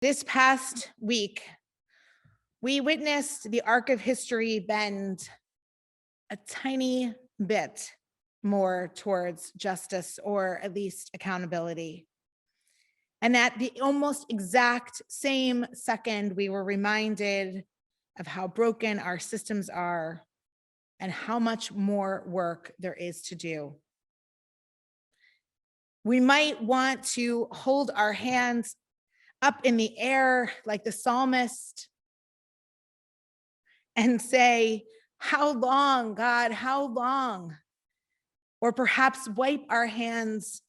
This past week, we witnessed the arc of history bend a tiny bit more towards justice, or at least accountability. And at the almost exact same second, we were reminded of how broken our systems are and how much more work there is to do. We might want to hold our hands up in the air like the psalmist and say, "How long, God, how long?" Or perhaps wipe our hands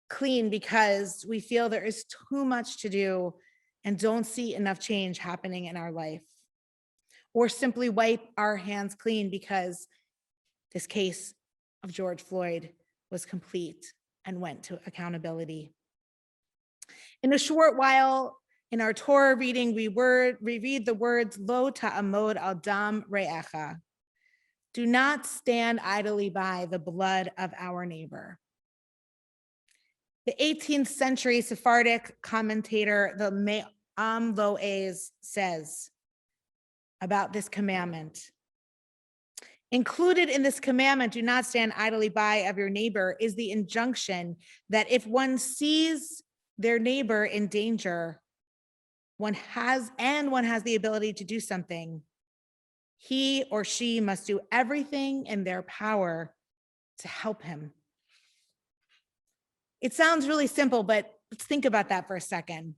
clean because we feel there is too much to do and don't see enough change happening in our life. Or simply wipe our hands clean because this case of George Floyd was complete and went to accountability. In a short while, in our Torah reading, we read the words, Lo ta'amod al dam re'echa. Do not stand idly by the blood of our neighbor. The 18th century Sephardic commentator, the Me'am Lo'ez, says about this commandment. Included in this commandment, do not stand idly by of your neighbor, is the injunction that if one sees their neighbor in danger, one has the ability to do something, he or she must do everything in their power to help him. It sounds really simple, but let's think about that for a second.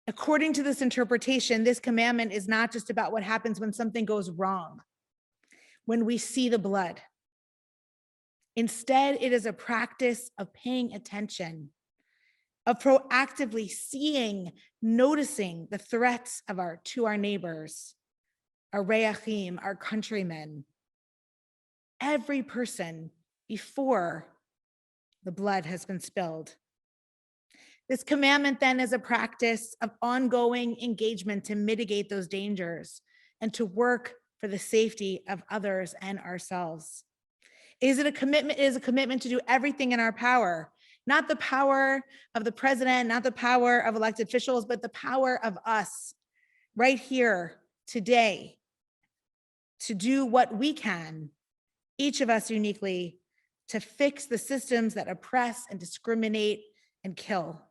According to this interpretation, this commandment is not just about what happens when something goes wrong, when we see the blood. Instead, it is a practice of paying attention, of proactively seeing, noticing the threats to our neighbors, our re'achim, our countrymen, every person before the blood has been spilled. This commandment then is a practice of ongoing engagement to mitigate those dangers and to work for the safety of others and ourselves. Is it a commitment? It is a commitment to do everything in our power, not the power of the president, not the power of elected officials, but the power of us right here today to do what we can, each of us uniquely, to fix the systems that oppress and discriminate and kill,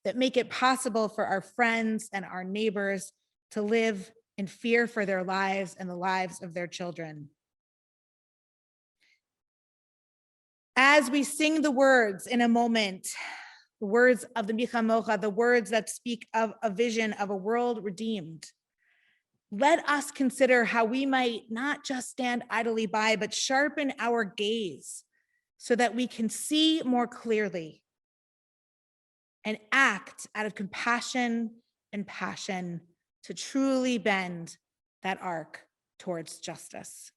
that make it possible for our friends and our neighbors to live in fear for their lives and the lives of their children. As we sing the words in a moment, the words of the Michamocha, the words that speak of a vision of a world redeemed, let us consider how we might not just stand idly by, but sharpen our gaze so that we can see more clearly and act out of compassion and passion to truly bend that arc towards justice.